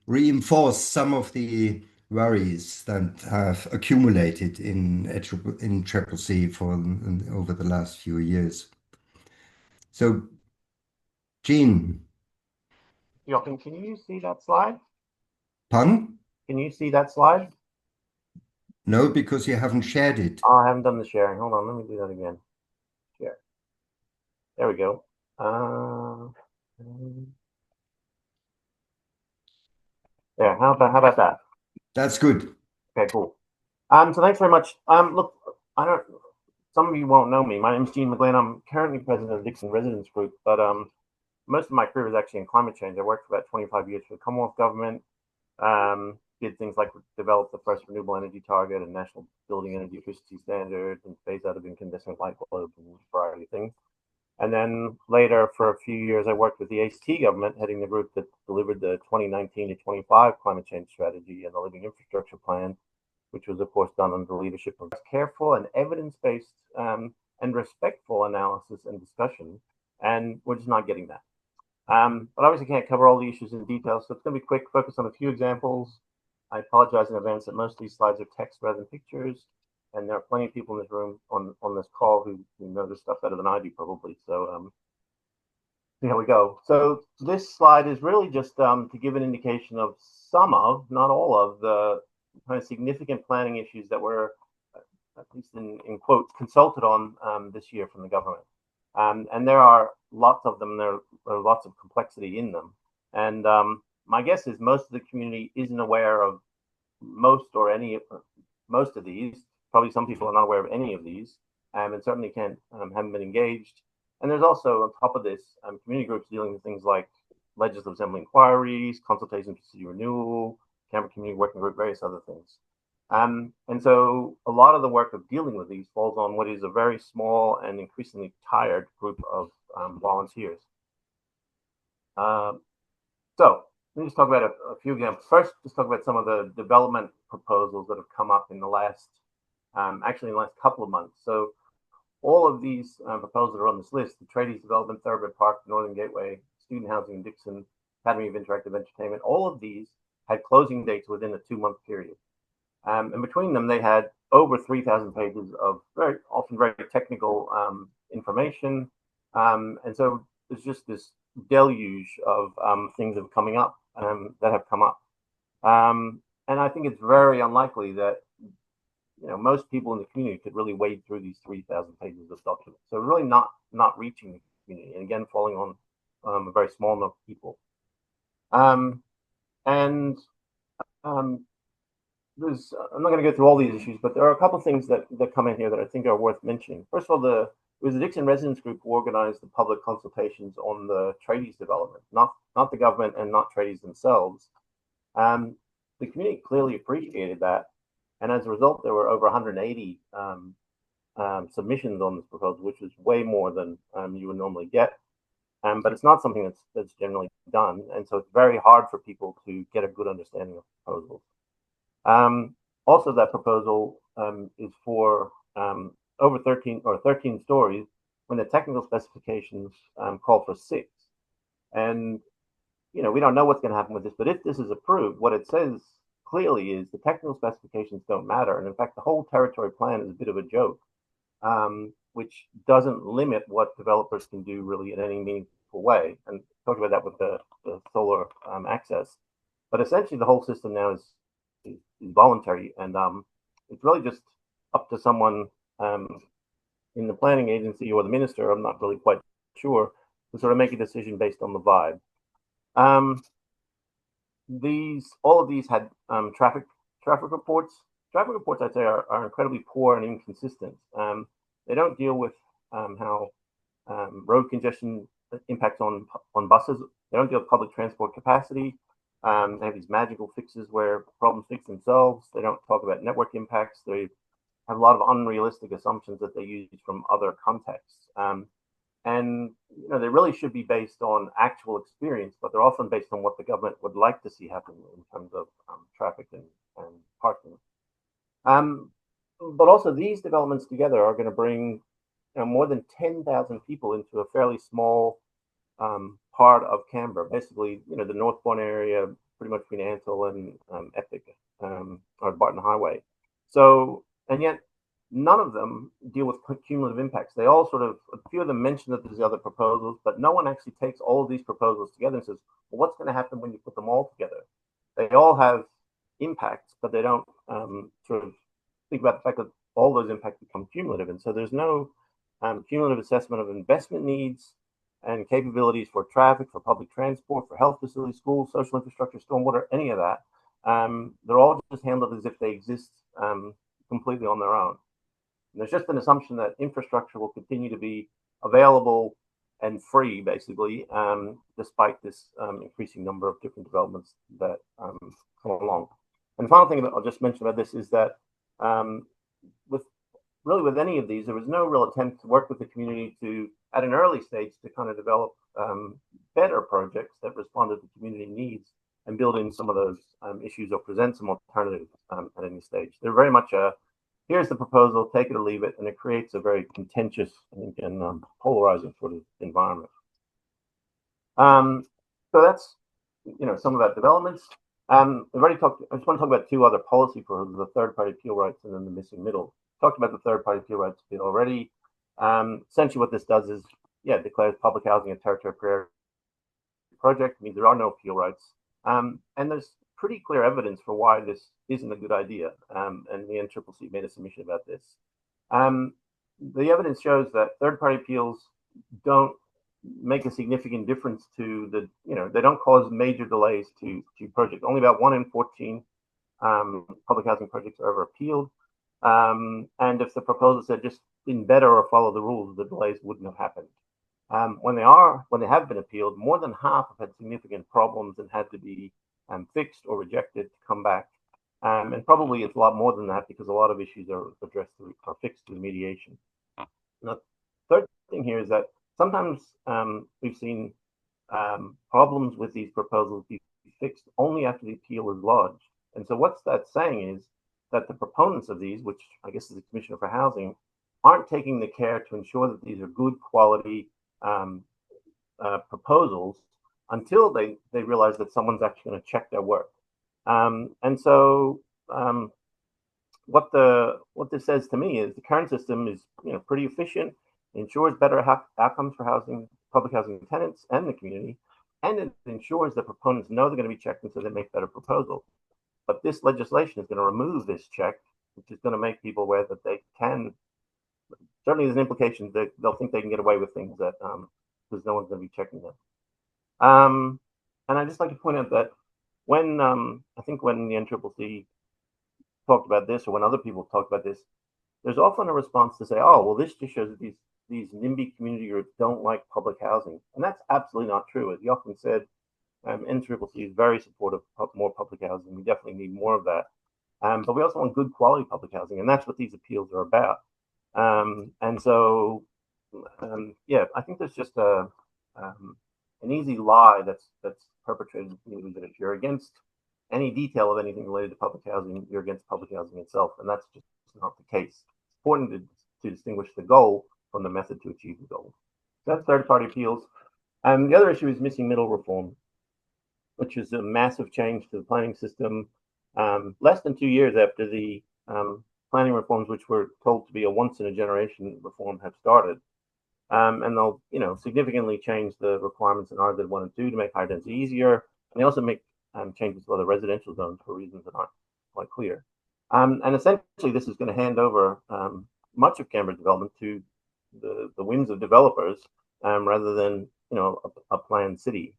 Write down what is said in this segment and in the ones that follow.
reinforce some of the worries that have accumulated in Triple C over the last few years. So, Gene, Joachim, can you see that slide? pun? Can you see that slide? No, because you haven't shared it. Oh, I haven't done the sharing. Hold on, let me do that again. Share. There we go. There. How about that? That's good. Okay, cool. So thanks very much. Look, I don't. Some of you won't know me. My name is Gene McGlynn. I'm currently president of the Dickson Residents Group, but most of my career was actually in climate change. I worked for about 25 years for the Commonwealth government. Did things like develop the first renewable energy target and national building energy efficiency standards and phase out of incandescent light bulbs and a variety of things. And then later, for a few years, I worked with the ACT government, heading the group that delivered the 2019 to 25 climate change strategy and the living infrastructure plan, which was, of course, done under the leadership of careful and evidence-based and respectful analysis and discussion. And we're just not getting that. But obviously can't cover all the issues in detail, so it's going to be quick, focus on a few examples. I apologize in advance that most of these slides are text rather than pictures, and there are plenty of people in this room on this call who know this stuff better than I do probably. So here we go. So this slide is really just to give an indication of some of, not all of, the kind of significant planning issues that were, at least in quotes, consulted on this year from the government. And there are lots of them. There are lots of complexity in them. And my guess is most of the community isn't aware of most of these. Probably some people are not aware of any of these, and certainly haven't been engaged. And there's also, on top of this, community groups dealing with things like legislative assembly inquiries, consultation procedure renewal, Canberra Community Working Group, various other things. And so a lot of the work of dealing with these falls on what is a very small and increasingly tired group of volunteers. So let me just talk about a few examples. First, just talk about some of the development proposals that have come up in the last, actually in the last couple of months. So all of these proposals are on this list: the Tradies Development, Thoroughbred Park, Northern Gateway, Student Housing in Dickson, Academy of Interactive Entertainment. All of these had closing dates within a 2-month period. And between them, they had over 3,000 pages of often very technical information. And so there's just this deluge of things that have come up. And I think it's very unlikely that most people in the community could really wade through these 3,000 pages of documents. So really not reaching the community, and again falling on a very small number of people. And I'm not going to go through all these issues, but there are a couple of things that come in here that I think are worth mentioning. First of all, it was the Dickson Residents Group who organized the public consultations on the tradies development, not the government and not tradies themselves. The community clearly appreciated that, and as a result, there were over 180 submissions on this proposal, which was way more than you would normally get. But it's not something that's generally done, and so it's very hard for people to get a good understanding of proposals. Also, that proposal is for over 13 stories when the technical specifications call for 6. And, we don't know what's going to happen with this, but if this is approved, what it says clearly is the technical specifications don't matter. And in fact, the whole territory plan is a bit of a joke, which doesn't limit what developers can do really in any meaningful way. And talked about that with the solar access. But essentially, the whole system now is voluntary, and it's really just up to someone in the planning agency or the minister, I'm not really quite sure, to sort of make a decision based on the vibe. All of these had traffic reports. Traffic reports, I'd say, are incredibly poor and inconsistent. They don't deal with how road congestion impacts on buses. They don't deal with public transport capacity. They have these magical fixes where problems fix themselves. They don't talk about network impacts. They have a lot of unrealistic assumptions that they use from other contexts. And they really should be based on actual experience, but they're often based on what the government would like to see happen in terms of traffic and parking. But also, these developments together are going to bring more than 10,000 people into a fairly small part of Canberra, basically, the Northbourne area, pretty much between Ansell and Epic, or Barton Highway. So, and yet none of them deal with cumulative impacts. They all a few of them mention that there's other proposals, but no one actually takes all of these proposals together and says, well, what's going to happen when you put them all together? They all have impacts, but they don't think about the fact that all those impacts become cumulative. And so there's no cumulative assessment of investment needs and capabilities for traffic, for public transport, for health facilities, schools, social infrastructure, stormwater, any of that. They're all just handled as if they exist completely on their own. And there's just an assumption that infrastructure will continue to be available and free, basically, despite this increasing number of different developments that come along. And the final thing that I'll just mention about this is that with any of these, there was no real attempt to work with the community to, at an early stage, to kind of develop better projects that responded to community needs and build in some of those issues or present some alternatives at any stage. They're very much here's the proposal, take it or leave it, and it creates a very contentious and polarizing sort of environment. So that's some of that developments. We've already talked. I just want to talk about two other policy proposals: the third-party appeal rights and then the missing middle. Talked about the third-party appeal rights bit already. Essentially, what this does is, declares public housing a territorial priority project. It means there are no appeal rights, and there's pretty clear evidence for why this isn't a good idea. And the NCCC made a submission about this. The evidence shows that third-party appeals don't make a significant difference to the, they don't cause major delays to projects. Only about 1 in 14 public housing projects are ever appealed. And if the proposal said just been better or follow the rules, the delays wouldn't have happened. When they have been appealed, more than half have had significant problems and had to be fixed or rejected to come back. And probably it's a lot more than that because a lot of issues are addressed or fixed through mediation. Now, third thing here is that sometimes we've seen problems with these proposals be fixed only after the appeal is lodged. And so what's that saying is that the proponents of these, which I guess is the Commissioner for Housing, aren't taking the care to ensure that these are good quality proposals until they realize that someone's actually going to check their work. And so what this says to me is the current system is pretty efficient, ensures better outcomes for public housing tenants and the community, and it ensures that proponents know they're going to be checked, and so they make better proposals. But this legislation is going to remove this check, which is going to make people aware that they can. Certainly, there's an implication that they'll think they can get away with things that because no one's going to be checking them. And I'd just like to point out that when I think when the NCCC talked about this, or when other people talked about this, there's often a response to say, "Oh, well, this just shows that these NIMBY community groups don't like public housing," and that's absolutely not true. As you often said, NCCC is very supportive of more public housing. We definitely need more of that, but we also want good quality public housing, and that's what these appeals are about. And so, I think there's just an easy lie that's perpetrated in the community that if you're against any detail of anything related to public housing, you're against public housing itself, and that's just not the case. It's important to distinguish the goal from the method to achieve the goal. So that's third-party appeals. The other issue is missing middle reform, which is a massive change to the planning system. Less than 2 years after the planning reforms, which were told to be a once-in-a-generation reform, have started. And they'll, significantly change the requirements in RZ 1 and 2 to make high density easier. And they also make changes to other residential zones for reasons that aren't quite clear. And essentially, this is going to hand over much of Canberra's development to the whims of developers rather than, a planned city.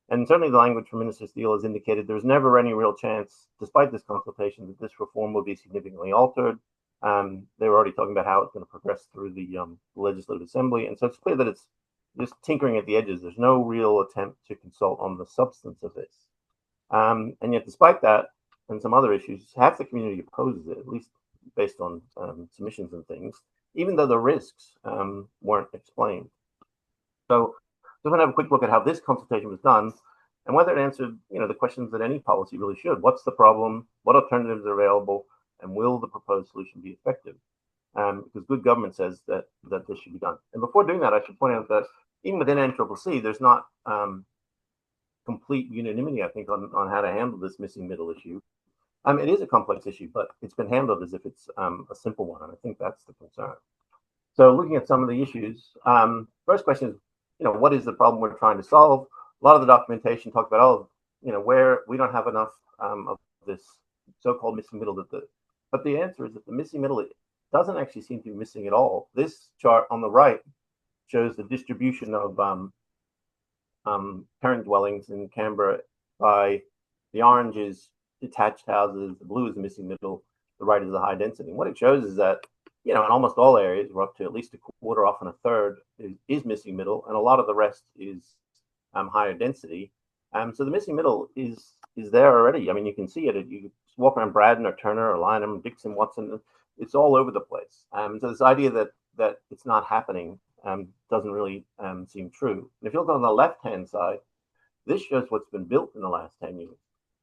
And certainly the language from Minister Steele has indicated there's never any real chance, despite this consultation, that this reform will be significantly altered. They were already talking about how it's going to progress through the Legislative Assembly. And so it's clear that it's just tinkering at the edges. There's no real attempt to consult on the substance of this. And yet, despite that, and some other issues, half the community opposes it, at least based on submissions and things, even though the risks weren't explained. So just want to have a quick look at how this consultation was done and whether it answered, the questions that any policy really should. What's the problem? What alternatives are available? And will the proposed solution be effective? Because good government says that this should be done. And before doing that, I should point out that even within NCCC, there's not complete unanimity, I think, on how to handle this missing middle issue. It is a complex issue, but it's been handled as if it's a simple one, and I think that's the concern. So looking at some of the issues, first question is, what is the problem we're trying to solve? A lot of the documentation talks about, where we don't have enough of this so-called missing middle. But the answer is that the missing middle doesn't actually seem to be missing at all. This chart on the right shows the distribution of parent dwellings in Canberra by the orange is detached houses, the blue is the missing middle, the right is the high density. And what it shows is that, in almost all areas, we're up to at least a quarter, often a third, is missing middle, and a lot of the rest is higher density. So the missing middle is there already. I mean, you can see it. You walk around Braddon or Turner or Lynham, Dickson, Watson, it's all over the place. So this idea that it's not happening doesn't really seem true. And if you look on the left-hand side, this shows what's been built in the last 10 years.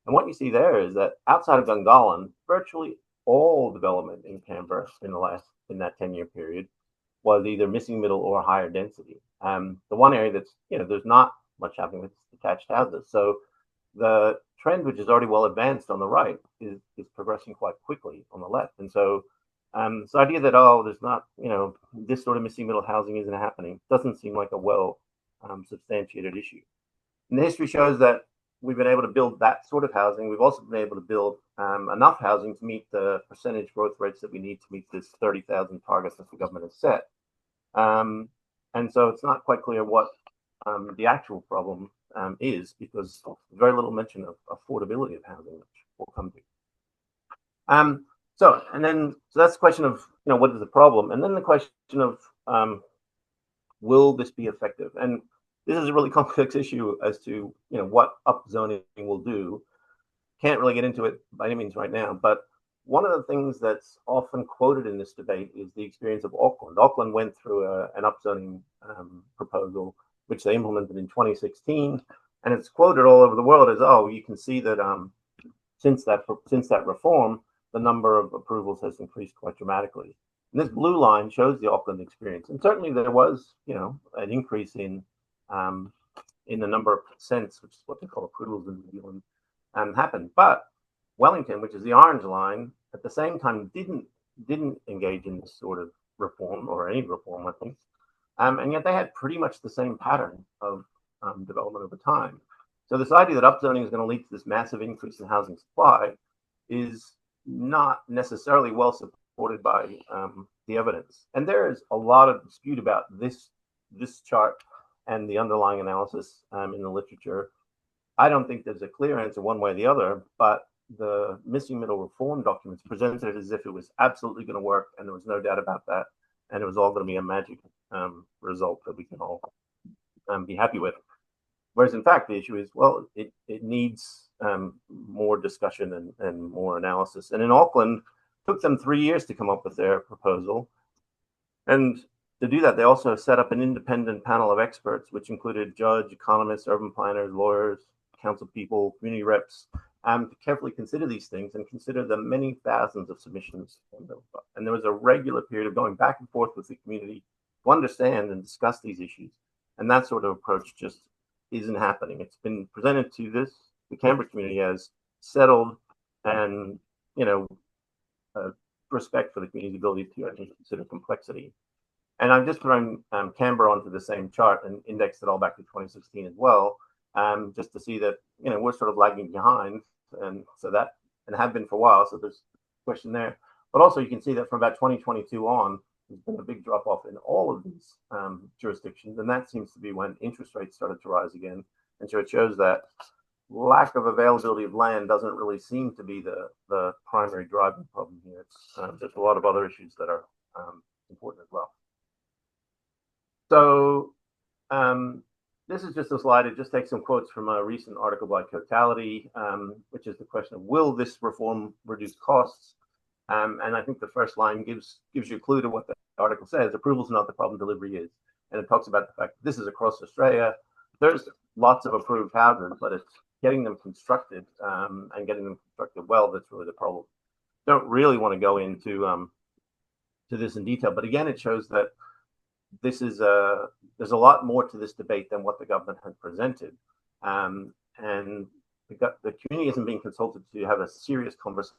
And what you see there is that outside of Gungahlin, virtually all development in Canberra in that 10-year period was either missing middle or higher density. The one area that's, there's not much happening with detached houses. So the trend, which is already well advanced on the right, is progressing quite quickly on the left. And so this idea that, there's not, this sort of missing middle housing isn't happening, doesn't seem like a well substantiated issue. And the history shows that we've been able to build that sort of housing. We've also been able to build enough housing to meet the percentage growth rates that we need to meet this 30,000 target that the government has set. And so it's not quite clear what the actual problem is, because very little mention of affordability of housing, which we'll come to. So that's the question of, what is the problem? And then the question of, will this be effective? And this is a really complex issue as to, what upzoning will do. Can't really get into it by any means right now, but one of the things that's often quoted in this debate is the experience of Auckland. Auckland went through an upzoning proposal, which they implemented in 2016, and it's quoted all over the world as, you can see that since that reform, the number of approvals has increased quite dramatically. And this blue line shows the Auckland experience, and certainly there was, an increase in the number of consents, which is what they call approvals in New Zealand, happened. But Wellington, which is the orange line, at the same time didn't engage in this sort of reform, or any reform, I think, and yet they had pretty much the same pattern of development over time. So this idea that upzoning is going to lead to this massive increase in housing supply is not necessarily well supported by the evidence. And there is a lot of dispute about this chart and the underlying analysis in the literature. I don't think there's a clear answer one way or the other, but the missing middle reform documents presented it as if it was absolutely going to work, and there was no doubt about that, and it was all going to be a magic result that we can all be happy with. Whereas in fact, the issue is, well, it needs more discussion and more analysis. And in Auckland, it took them 3 years to come up with their proposal. And to do that, they also set up an independent panel of experts, which included judge, economists, urban planners, lawyers, council people, community reps, to carefully consider these things and consider the many thousands of submissions. And there was a regular period of going back and forth with the community to understand and discuss these issues. And that sort of approach just isn't happening. It's been presented to the Canberra community as settled and, respect for the community's ability to consider complexity. And I'm just throwing Canberra onto the same chart and indexed it all back to 2016 as well, just to see that, we're sort of lagging behind. And so that, and have been for a while, so there's a question there. But also you can see that from about 2022 on, there's been a big drop off in all of these jurisdictions. And that seems to be when interest rates started to rise again. And so it shows that lack of availability of land doesn't really seem to be the primary driving problem here. It's there's a lot of other issues that are important as well. So this is just a slide. It just takes some quotes from a recent article by Totality, which is the question of, will this reform reduce costs? And I think the first line gives you a clue to what the article says. Approval is not the problem, delivery is. And it talks about the fact that this is across Australia. There's lots of approved houses, but it's getting them constructed and getting them constructed well that's really the problem. Don't really want to go into to this in detail, but again, it shows that this is there's a lot more to this debate than what the government has presented. And and the community isn't being consulted to have a serious conversation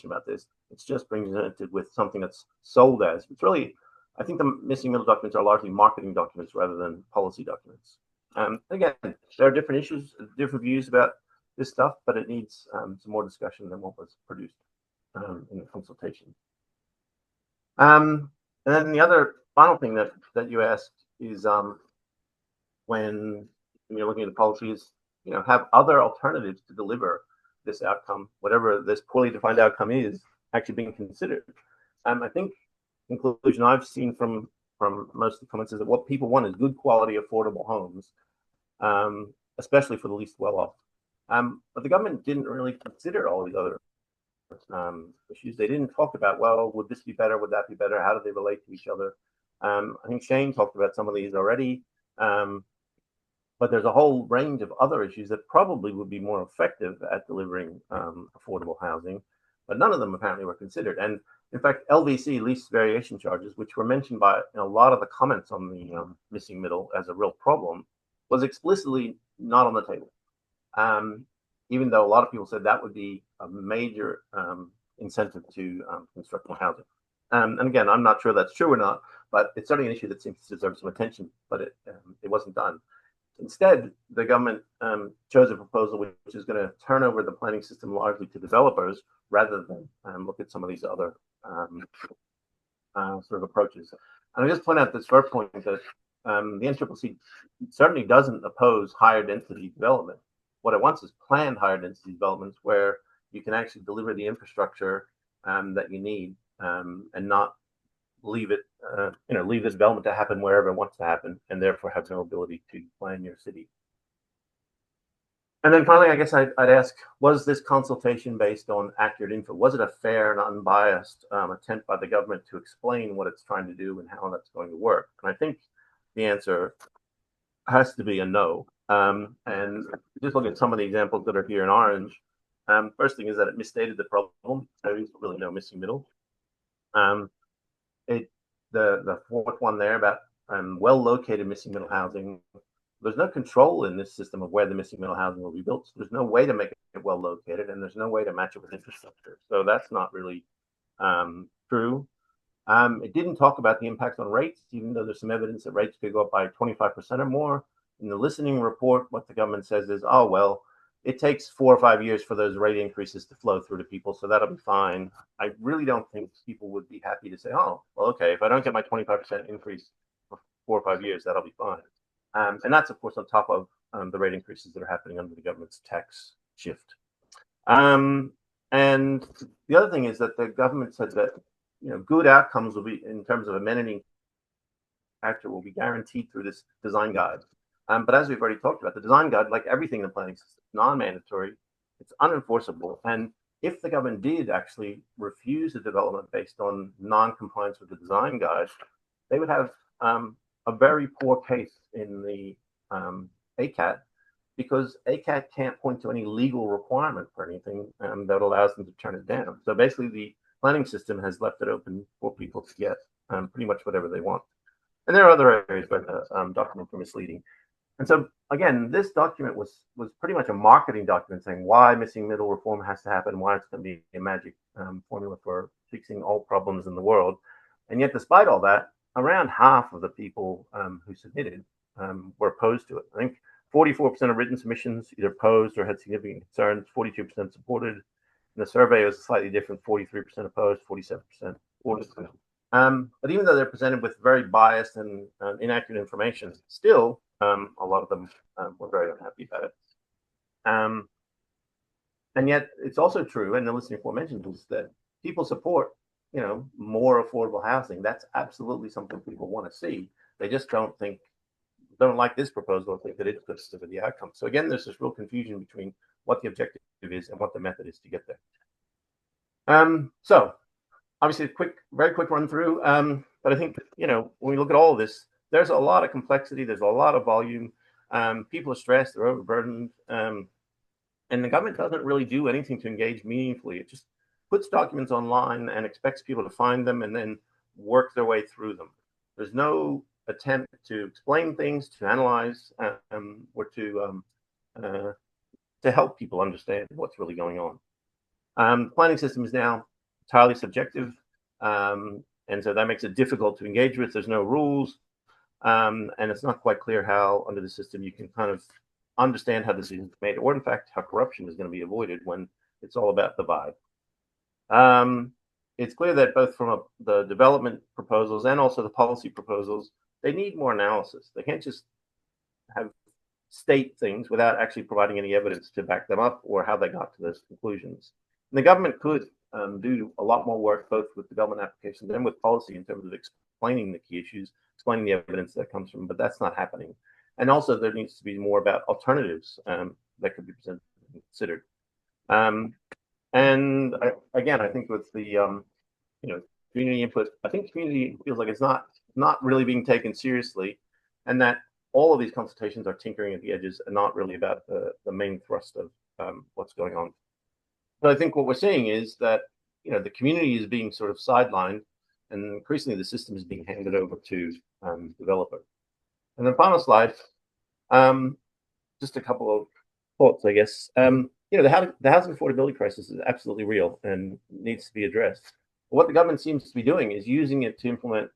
about this. It's just presented with something that's sold as. It's really, I think the missing middle documents are largely marketing documents rather than policy documents. Again, there are different issues, different views about this stuff, but it needs some more discussion than what was produced in the consultation. And then the other final thing that you asked is when you're looking at the policies, have other alternatives to deliver this outcome, whatever this poorly defined outcome is, actually being considered. I think the conclusion I've seen from most of the comments is that what people want is good quality, affordable homes, especially for the least well-off. But the government didn't really consider all these other issues. They didn't talk about, well, would this be better? Would that be better? How do they relate to each other? I think Shane talked about some of these already. But there's a whole range of other issues that probably would be more effective at delivering affordable housing, but none of them apparently were considered. And in fact, LVC, lease variation charges, which were mentioned by a lot of the comments on the missing middle as a real problem, was explicitly not on the table. Even though a lot of people said that would be a major incentive to construct more housing. And again, I'm not sure that's true or not, but it's certainly an issue that seems to deserve some attention, but it wasn't done. Instead, the government chose a proposal which is going to turn over the planning system largely to developers rather than look at some of these other sort of approaches. And I just point out this first point that the NCCC certainly doesn't oppose higher density development. What it wants is planned higher density developments where you can actually deliver the infrastructure that you need and not leave it, leave this development to happen wherever it wants to happen, and therefore have no ability to plan your city. And then finally, I guess I'd ask, was this consultation based on accurate info? Was it a fair and unbiased attempt by the government to explain what it's trying to do and how that's going to work? And I think the answer has to be a no. And just look at some of the examples that are here in orange. First thing is that it misstated the problem. There is really no missing middle. The fourth one there about well-located missing middle housing. There's no control in this system of where the missing middle housing will be built. So there's no way to make it well-located, and there's no way to match it with infrastructure. So that's not really true. It didn't talk about the impact on rates, even though there's some evidence that rates could go up by 25% or more. In the listening report, what the government says is, oh, well, it takes 4 or 5 years for those rate increases to flow through to people, so that'll be fine. I really don't think people would be happy to say, oh, well, okay, if I don't get my 25% increase for 4 or 5 years, that'll be fine. And that's, of course, on top of the rate increases that are happening under the government's tax shift. And the other thing is that the government said that good outcomes will be, in terms of amenity factor, will be guaranteed through this design guide. But as we've already talked about, the design guide, like everything in the planning system, is non-mandatory, it's unenforceable. And if the government did actually refuse a development based on non-compliance with the design guide, they would have a very poor case in the ACAT, because ACAT can't point to any legal requirement for anything that allows them to turn it down. So basically, the planning system has left it open for people to get pretty much whatever they want. And there are other areas where the documents are misleading. And so, again, this document was pretty much a marketing document saying why missing middle reform has to happen, why it's going to be a magic formula for fixing all problems in the world. And yet, despite all that, around half of the people who submitted were opposed to it. I think 44% of written submissions either opposed or had significant concerns, 42% supported. And the survey was slightly different, 43% opposed, 47% supported. But even though they're presented with very biased and inaccurate information, still, a lot of them were very unhappy about it. And yet, it's also true, and the listening report mentions is that people support, more affordable housing. That's absolutely something people want to see. They just don't like this proposal or think that it's good for the outcome. So again, there's this real confusion between what the objective is and what the method is to get there. So obviously a very quick run through. But I think, when we look at all of this, there's a lot of complexity. There's a lot of volume. People are stressed. They're overburdened. And the government doesn't really do anything to engage meaningfully. It just puts documents online and expects people to find them and then work their way through them. There's no attempt to explain things, to analyze, or to to help people understand what's really going on. The planning system is now entirely subjective, and so that makes it difficult to engage with. There's no rules, and it's not quite clear how, under the system, you can kind of understand how decisions are made, or in fact, how corruption is going to be avoided when it's all about the vibe. It's clear that both from the development proposals and also the policy proposals, they need more analysis. They can't just have state things without actually providing any evidence to back them up or how they got to those conclusions. And the government could do a lot more work, both with development applications and with policy, in terms of explaining the key issues, explaining the evidence that comes from, but that's not happening. And also there needs to be more about alternatives that could be presented and considered. And again, I think with the community input, I think community feels like it's not really being taken seriously, and that all of these consultations are tinkering at the edges and not really about the main thrust of what's going on. So I think what we're seeing is that the community is being sort of sidelined, and increasingly the system is being handed over to developer. And then final slide, just a couple of thoughts, I guess. The housing affordability crisis is absolutely real and needs to be addressed. But what the government seems to be doing is using it to implement,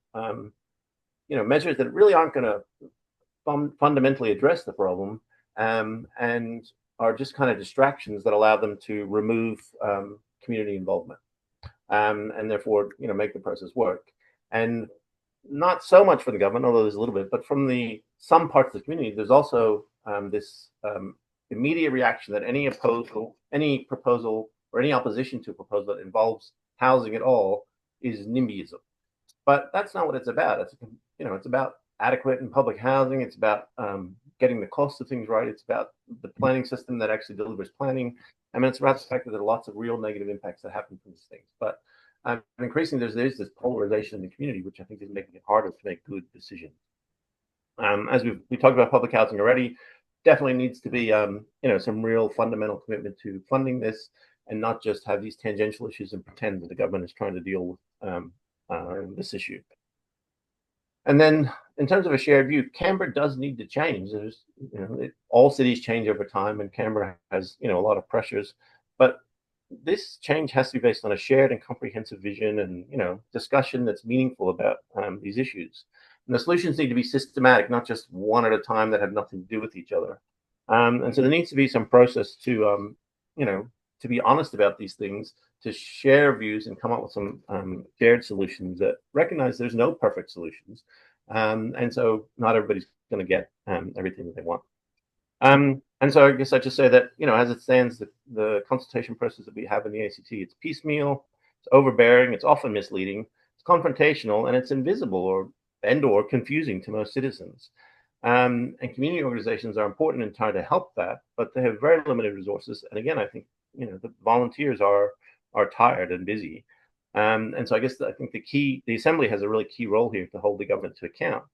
measures that really aren't going to fundamentally address the problem, and are just kind of distractions that allow them to remove community involvement, and therefore, make the process work. And not so much from the government, although there's a little bit, but from some parts of the community, there's also this immediate reaction that any proposal, or any opposition to a proposal that involves housing at all is NIMBYism. But that's not what it's about. It's about adequate and public housing. It's about getting the cost of things right. It's about the planning system that actually delivers planning. I mean, it's about the fact that there are lots of real negative impacts that happen from these things. But increasingly, there's this polarization in the community, which I think is making it harder to make good decisions. As we talked about public housing already, definitely needs to be some real fundamental commitment to funding this, and not just have these tangential issues and pretend that the government is trying to deal with this issue. And then, in terms of a shared view, Canberra does need to change. There's, all cities change over time, and Canberra has, a lot of pressures. But this change has to be based on a shared and comprehensive vision, and discussion that's meaningful about these issues. And the solutions need to be systematic, not just one at a time that have nothing to do with each other. And so there needs to be some process to be honest about these things, to share views and come up with some shared solutions that recognize there's no perfect solutions. And so not everybody's going to get everything that they want. And so I guess I just say that, as it stands, the consultation process that we have in the ACT, it's piecemeal, it's overbearing, it's often misleading, it's confrontational, and it's invisible or confusing to most citizens. And community organizations are important in trying to help that, but they have very limited resources. And again, I think, the volunteers are tired and busy. And so I think the Assembly has a really key role here to hold the government to account,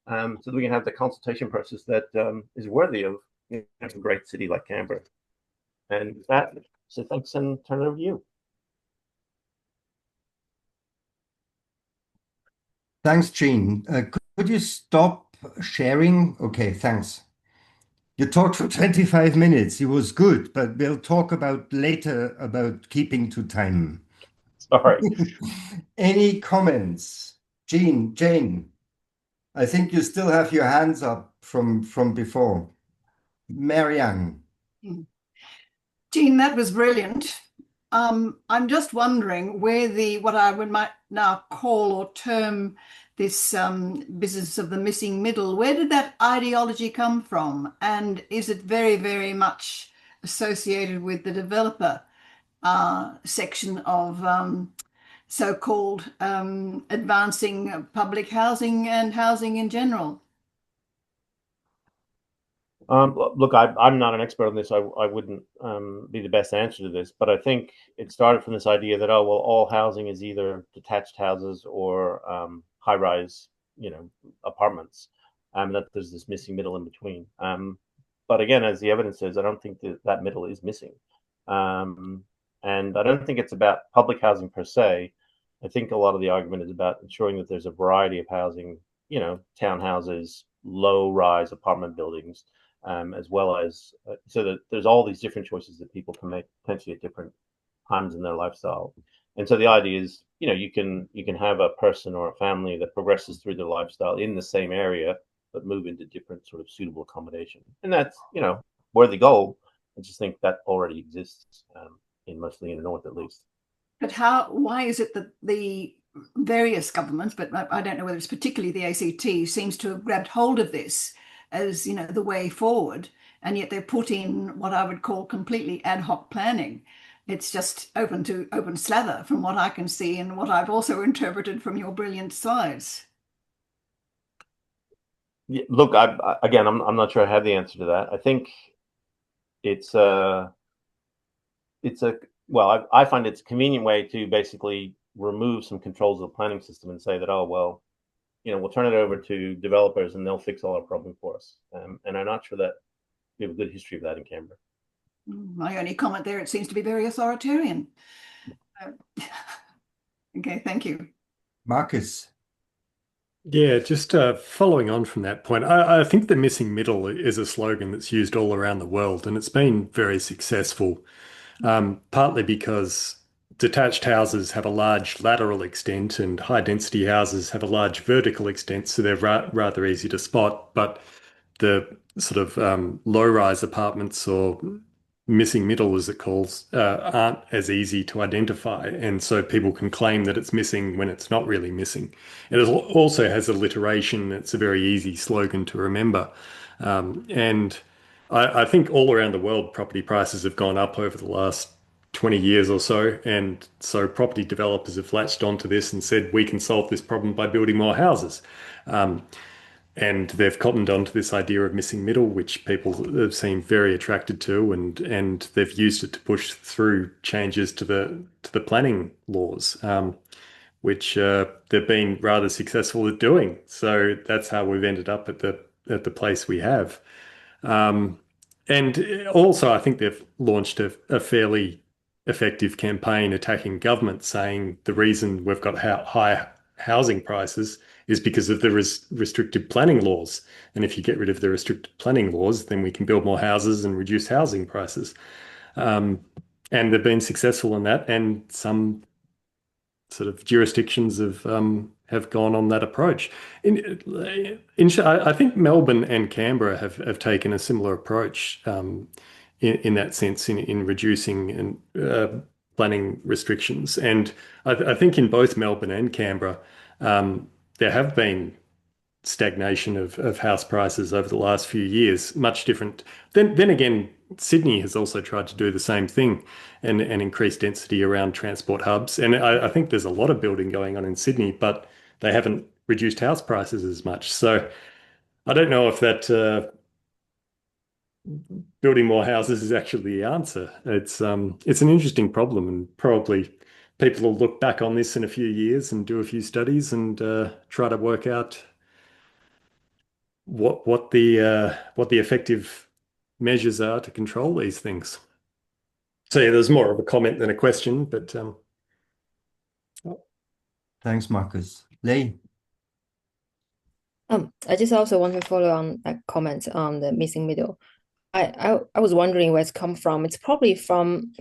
so that we can have the consultation process that is worthy of a great city like Canberra. And that, so thanks, and turn it over to you. Thanks, Gene. Could you stop sharing? Okay, thanks. You talked for 25 minutes. It was good, but we'll talk later about keeping to time. Sorry. Any comments? Jane, I think you still have your hands up from before. Marianne. Gene, that was brilliant. I'm just wondering where what I might now call or term this business of the missing middle, where did that ideology come from? And is it very, very much associated with the developer section of so-called advancing public housing and housing in general? Look, I'm not an expert on this. I wouldn't be the best answer to this, but I think it started from this idea that, all housing is either detached houses or high-rise, apartments, and that there's this missing middle in between. But again, as the evidence says, I don't think that middle is missing, and I don't think it's about public housing per se. I think a lot of the argument is about ensuring that there's a variety of housing, townhouses, low-rise apartment buildings, as well as so that there's all these different choices that people can make potentially at different times in their lifestyle. And so the idea is, you can have a person or a family that progresses through their lifestyle in the same area, but move into different sort of suitable accommodation. And that's, where they go. I just think that already exists mostly in the north, at least. But why is it that the various governments, but I don't know whether it's particularly the ACT, seems to have grabbed hold of this as, the way forward, and yet they've put in what I would call completely ad hoc planning. It's just open slather from what I can see and what I've also interpreted from your brilliant slides. Yeah, look, I'm not sure I have the answer to that. I think it's a well, I find it's a convenient way to basically remove some controls of the planning system and say that, oh, well, we'll turn it over to developers and they'll fix all our problems for us. And I'm not sure that we have a good history of that in Canberra. My only comment there, it seems to be very authoritarian. Okay, thank you. Marcus. Yeah, just following on from that point, I think the missing middle is a slogan that's used all around the world, and it's been very successful, partly because detached houses have a large lateral extent and high density houses have a large vertical extent, so they're rather easy to spot. But the sort of low-rise apartments, or missing middle as it calls, aren't as easy to identify, and so people can claim that it's missing when it's not really missing. It also has alliteration. It's a very easy slogan to remember, and I think all around the world property prices have gone up over the last 20 years or so, and so property developers have latched onto this and said we can solve this problem by building more houses. And they've cottoned onto this idea of missing middle, which people have seemed very attracted to, and they've used it to push through changes to the planning laws, which they've been rather successful at doing. So that's how we've ended up at the place we have. And also, I think they've launched a fairly effective campaign attacking government, saying the reason we've got high housing prices is because of the restricted planning laws. And if you get rid of the restricted planning laws, then we can build more houses and reduce housing prices. And they've been successful in that. And some sort of jurisdictions have gone on that approach. I think Melbourne and Canberra have taken a similar approach in that sense, in reducing and planning restrictions. And I think in both Melbourne and Canberra, there have been stagnation of house prices over the last few years, much different. Then again, Sydney has also tried to do the same thing and increase density around transport hubs. And I think there's a lot of building going on in Sydney, but they haven't reduced house prices as much. So I don't know if that building more houses is actually the answer. It's an interesting problem, and probably people will look back on this in a few years and do a few studies and try to work out what the effective measures are to control these things. So yeah, there's more of a comment than a question, but Thanks, Marcus. Lee. I just also want to follow on that comment on the missing middle. I was wondering where it's come from. It's probably from,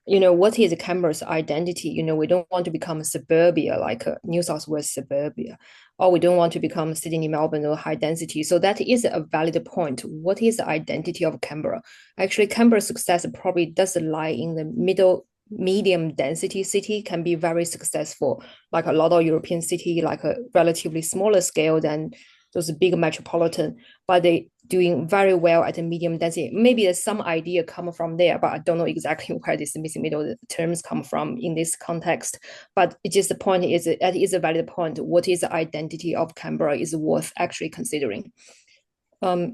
what is Canberra's identity? We don't want to become a suburbia, like a New South Wales suburbia, or we don't want to become Sydney, Melbourne, or high density. So that is a valid point. What is the identity of Canberra? Actually, Canberra's success probably does lie in the medium density city, can be very successful, like a lot of European city, like a relatively smaller scale than those big metropolitan, but they doing very well at a medium density. Maybe there's some idea come from there, but I don't know exactly where this missing middle terms come from in this context. But it's just the point is that is a valid point. What is the identity of Canberra is worth actually considering. I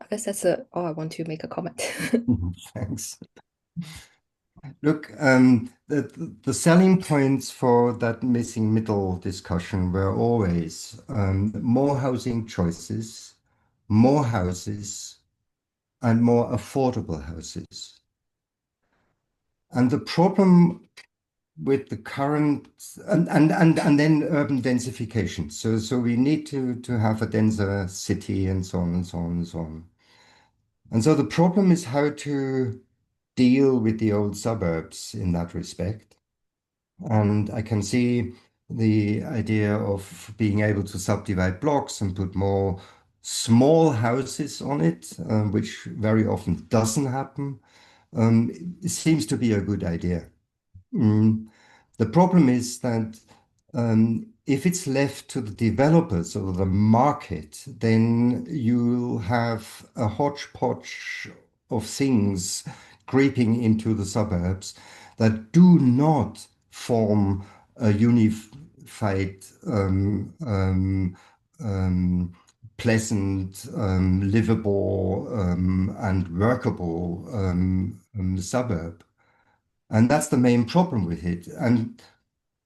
guess that's all I want to make a comment. Thanks. Look, the selling points for that missing middle discussion were always more housing choices, more houses, and more affordable houses. And the problem with the current and then urban densification. So we need to have a denser city and so on and so on and so on. And so the problem is how to deal with the old suburbs in that respect. And I can see the idea of being able to subdivide blocks and put more small houses on it, which very often doesn't happen. It seems to be a good idea. Mm. The problem is that if it's left to the developers or the market, then you'll have a hodgepodge of things creeping into the suburbs that do not form a unified, um, pleasant, livable, and workable suburb. And that's the main problem with it. And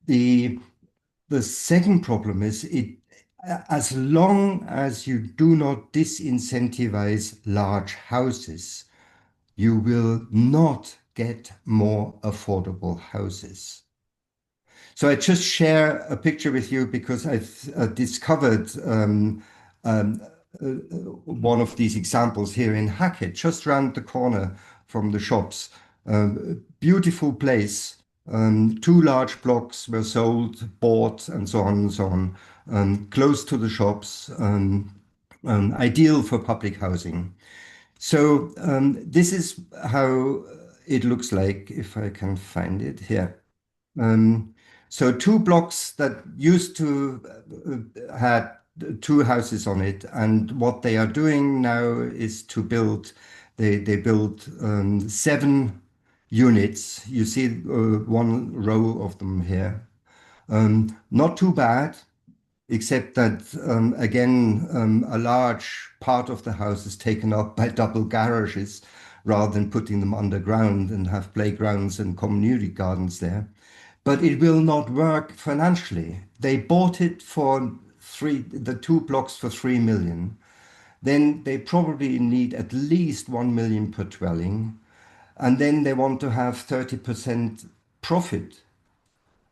the the second problem is as long as you do not disincentivize large houses, you will not get more affordable houses. So I just share a picture with you because I've discovered um, one of these examples here in Hackett, just round the corner from the shops. Beautiful place. Two large blocks were sold, bought, and so on and so on, close to the shops, ideal for public housing. So this is how it looks like, if I can find it here. Um, so two blocks that used to had two houses on it, and what they are doing now is to build. They build 7 units. You see one row of them here. Not too bad, except that again a large part of the house is taken up by double garages rather than putting them underground and have playgrounds and community gardens there. But it will not work financially. They bought it for the 2 blocks for 3 million. Then they probably need at least 1 million per dwelling. And then they want to have 30% profit.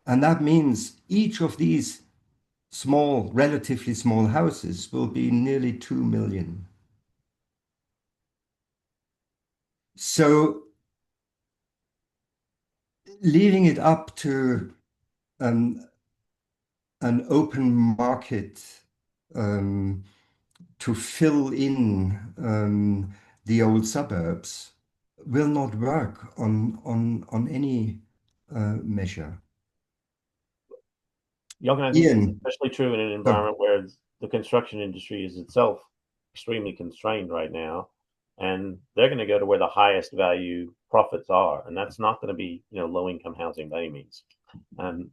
And that means each of these small, relatively small houses will be nearly 2 million. So leaving it up to an open market to fill in the old suburbs will not work on any measure. Jochen, I think it's Ian, especially true in an environment where the construction industry is itself extremely constrained right now, and they're going to go to where the highest value profits are, and that's not going to be low income housing by any means, and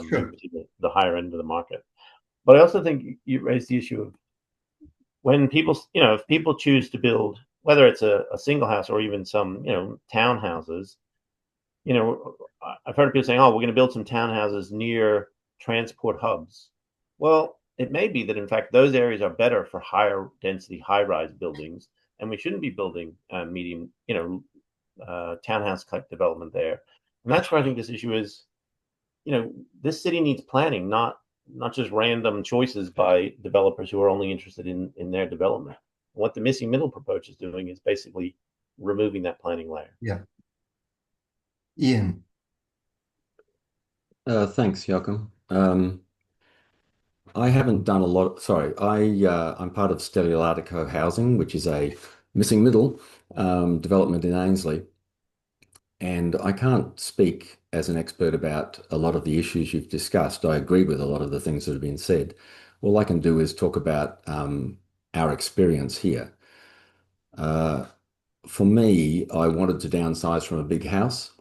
sure. the higher end of the market. But I also think you raised the issue of when people, if people choose to build, whether it's a single house or even some townhouses, I've heard people saying, "Oh, we're going to build some townhouses near transport hubs." Well, it may be that in fact those areas are better for higher density, high-rise buildings, and we shouldn't be building medium, townhouse type development there. And that's where I think this issue is. This city needs planning, not just random choices by developers who are only interested in their development. What the missing middle approach is doing is basically removing that planning layer. Yeah. Ian. Thanks, Joachim. I haven't done a lot. Sorry, I'm part of Stelliolatico Housing, which is a missing middle development in Ainsley, and I can't speak as an expert about a lot of the issues you've discussed. I agree with a lot of the things that have been said. All I can do is talk about our experience here. For me, I wanted to downsize from a big house,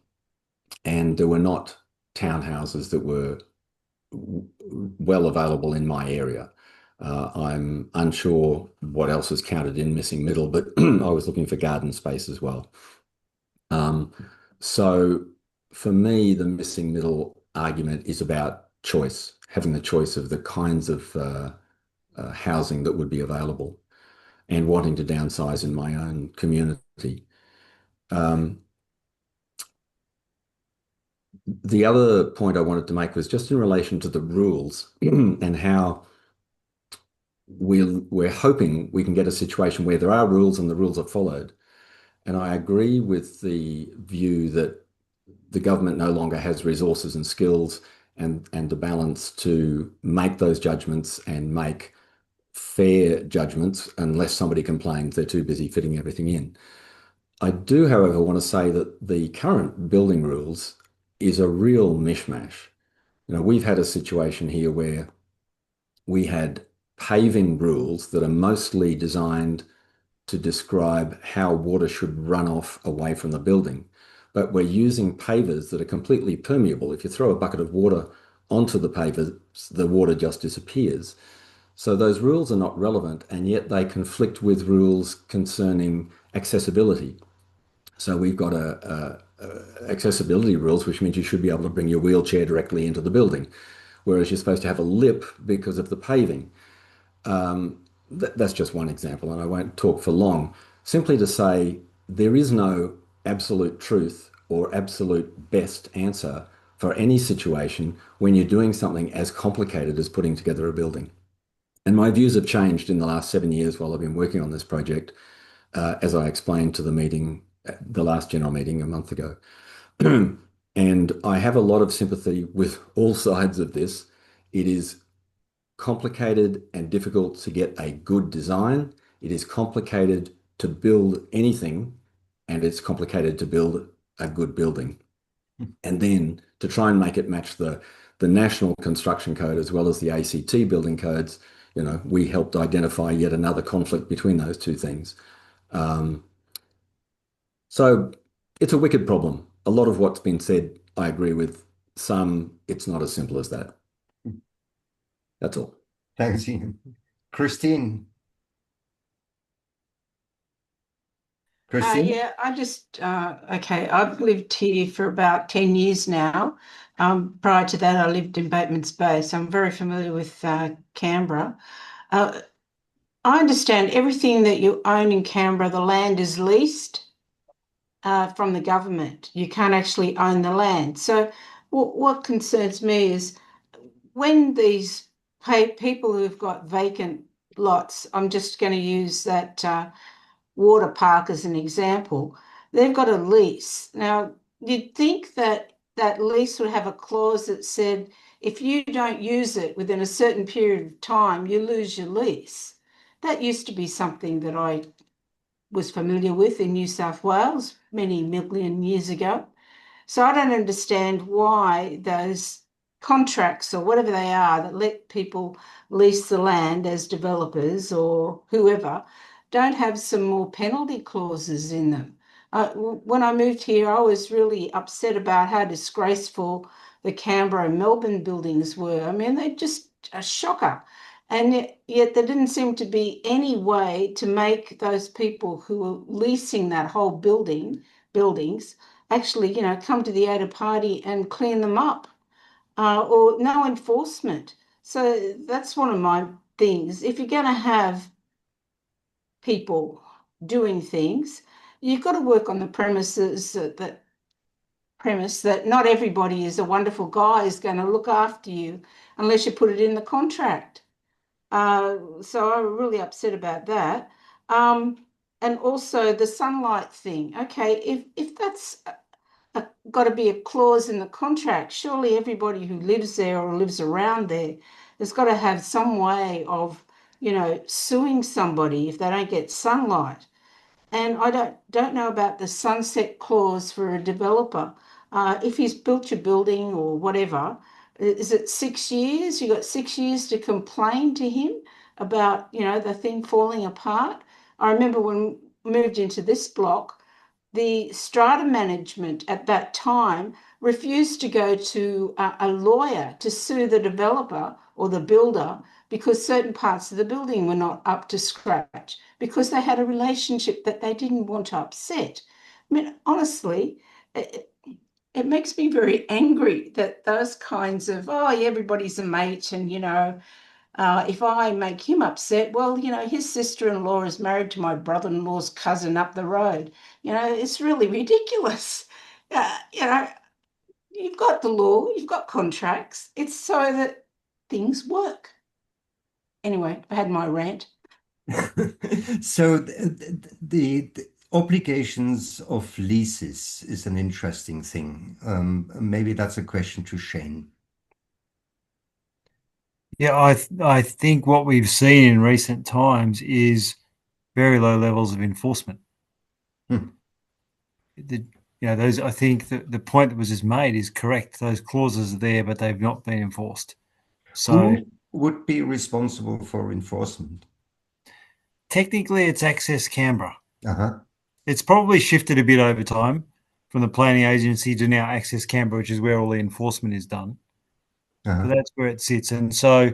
and there were not townhouses that were well available in my area. I'm unsure what else is counted in missing middle, but I was looking for garden space as well. So for me, the missing middle argument is about choice, having the choice of the kinds of housing that would be available and wanting to downsize in my own community. The other point I wanted to make was just in relation to the rules and how we're hoping we can get a situation where there are rules and the rules are followed. And I agree with the view that the government no longer has resources and skills and the balance to make those judgments and make fair judgments unless somebody complains they're too busy fitting everything in. I do, however, want to say that the current building rules is a real mishmash. We've had a situation here where we had paving rules that are mostly designed to describe how water should run off away from the building. But we're using pavers that are completely permeable. If you throw a bucket of water onto the pavers, the water just disappears. So those rules are not relevant, and yet they conflict with rules concerning accessibility. So we've got accessibility rules, which means you should be able to bring your wheelchair directly into the building, whereas you're supposed to have a lip because of the paving. That's just one example, and I won't talk for long. Simply to say there is no absolute truth or absolute best answer for any situation when you're doing something as complicated as putting together a building. And my views have changed in the last 7 years while I've been working on this project, as I explained to the meeting, the last general meeting a month ago. And I have a lot of sympathy with all sides of this. It is complicated and difficult to get a good design. It is complicated to build anything, and it's complicated to build a good building. And then to try and make it match the National Construction Code as well as the ACT building codes, we helped identify yet another conflict between those two things. So it's a wicked problem. A lot of what's been said, I agree with. Some, it's not as simple as that. That's all. Thanks, Ian. Christine. Christine? Yeah, okay, I've lived here for about 10 years now. Prior to that, I lived in Bateman's Bay, so I'm very familiar with Canberra. I understand everything that you own in Canberra, the land is leased from the government. You can't actually own the land. So what concerns me is when these people who've got vacant lots, I'm just going to use that water park as an example, they've got a lease. Now, you'd think that that lease would have a clause that said, if you don't use it within a certain period of time, you lose your lease. That used to be something that I was familiar with in New South Wales many million years ago. So I don't understand why those contracts or whatever they are that let people lease the land as developers or whoever don't have some more penalty clauses in them. When I moved here, I was really upset about how disgraceful the Canberra and Melbourne buildings were. I mean, they're just a shocker. And yet there didn't seem to be any way to make those people who were leasing that whole buildings actually, come to the aid of party and clean them up, or no enforcement. So that's one of my things. If you're going to have people doing things, you've got to work on the premise that not everybody is a wonderful guy is going to look after you unless you put it in the contract. So I'm really upset about that. And also the sunlight thing. Okay, if that's got to be a clause in the contract, surely everybody who lives there or lives around there has got to have some way of, suing somebody if they don't get sunlight. And I don't know about the sunset clause for a developer. If he's built your building or whatever, is it 6 years? You got 6 years to complain to him about, the thing falling apart. I remember when we moved into this block, the strata management at that time refused to go to a lawyer to sue the developer or the builder because certain parts of the building were not up to scratch because they had a relationship that they didn't want to upset. I mean, honestly, it makes me very angry that those kinds of, everybody's a mate and, if I make him upset, well, his sister-in-law is married to my brother-in-law's cousin up the road. It's really ridiculous. You've got the law, you've got contracts. It's so that things work. Anyway, I had my rant. So the obligations of leases is an interesting thing. Maybe that's a question to Shane. Yeah, I think what we've seen in recent times is very low levels of enforcement. Hmm. I think the point that was just made is correct. Those clauses are there, but they've not been enforced. So Who would be responsible for enforcement? technically, it's Access Canberra. Uh-huh. It's probably shifted a bit over time from the planning agency to now Access Canberra, which is where all the enforcement is done. Uh-huh. So that's where it sits. And so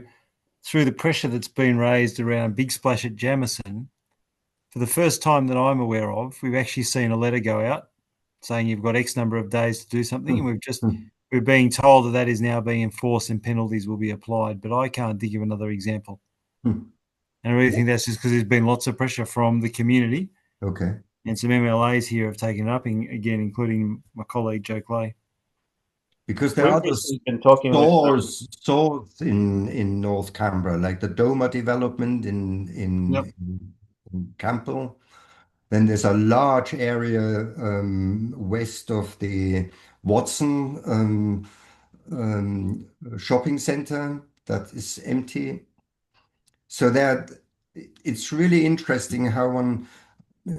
through the pressure that's been raised around Big Splash at Jamison, for the first time that I'm aware of, we've actually seen a letter go out saying you've got X number of days to do something. And we're being told that that is now being enforced and penalties will be applied. But I can't think of another example. And I really think that's just because there's been lots of pressure from the community. Okay. And some MLAs here have taken it up, again, including my colleague Joe Clay. Because there are other We've been talking stores in North Canberra, like the Doma development in Campbell. Then there's a large area west of the Watson shopping center that is empty. So that it's really interesting how one,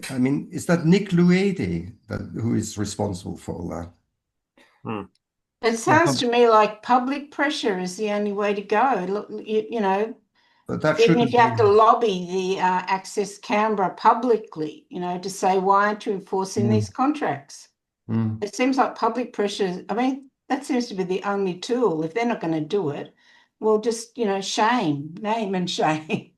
I mean, is that Nick Luede who is responsible for all that? It sounds to me like public pressure is the only way to go. Look, But that even if shouldn't you have to be. lobby the Access Canberra publicly, to say, why aren't you enforcing these contracts? It seems like public pressure, I mean, that seems to be the only tool. If they're not going to do it, well, just, name and shame.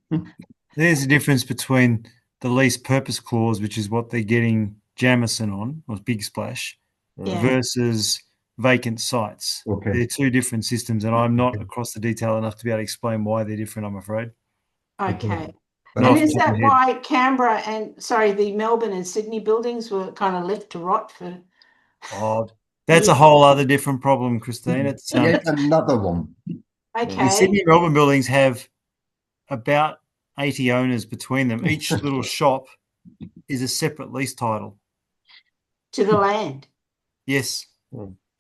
There's a difference between the lease purpose clause, which is what they're getting Jamison on, or Big Splash, versus vacant sites. Okay. They're two different systems, and I'm not across the detail enough to be able to explain why they're different, I'm afraid. Okay. But And is that why Canberra the Melbourne and Sydney buildings were kind of left to rot for? That's a whole other different problem, Christine. It's yet another one. Okay. The Sydney and Melbourne buildings have about 80 owners between them. Each little shop is a separate lease title. To the land. Yes.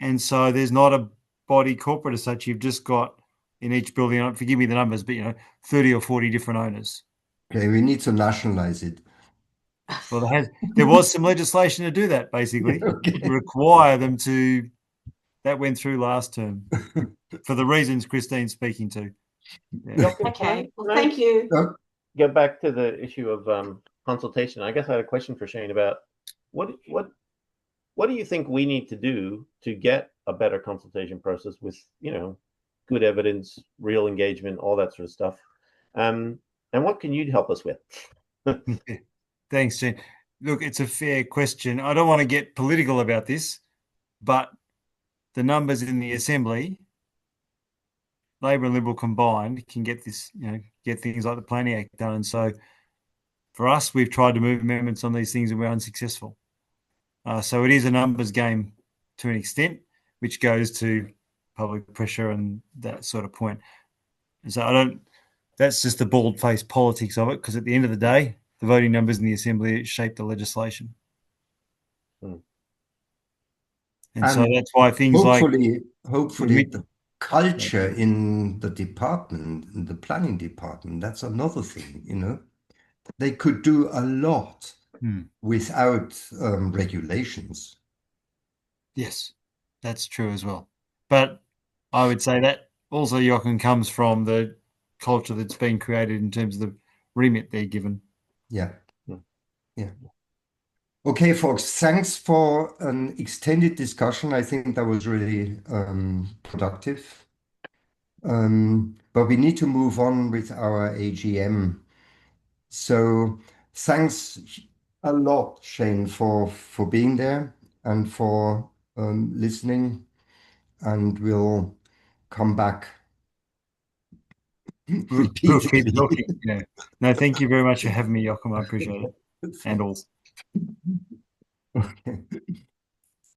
And so there's not a body corporate as such. You've just got in each building, forgive me the numbers, but 30 or 40 different owners. Okay, we need to nationalize it. Well, there was some legislation to do that, basically, to require them to. That went through last term for the reasons Christine's speaking to. Yeah. Okay. Well, thank you. Get back to the issue of consultation. I guess I had a question for Shane about what do you think we need to do to get a better consultation process with good evidence, real engagement, all that sort of stuff, and what can you help us with? Thanks, Gene. Look, it's a fair question. I don't want to get political about this, but the numbers in the Assembly, Labor and Liberal combined, can get this, get things like the Planning Act done. And so for us, we've tried to move amendments on these things and we're unsuccessful. So it is a numbers game to an extent, which goes to public pressure and that sort of point. And so that's just the bald-faced politics of it, because at the end of the day, the voting numbers in the Assembly shape the legislation. And so that's why things hopefully the culture in the department, in the planning department, that's another thing, They could do a lot without regulations. Yes, that's true as well. But I would say that also, Jochen, comes from the culture that's been created in terms of the remit they're given. Yeah. Okay, folks, thanks for an extended discussion. I think that was really productive. But we need to move on with our AGM. So thanks a lot, Shane, for being there and for listening. And we'll come back We'll keep talking. Yeah. No, thank you very much for having me, Jochen. I appreciate it. And all. Okay.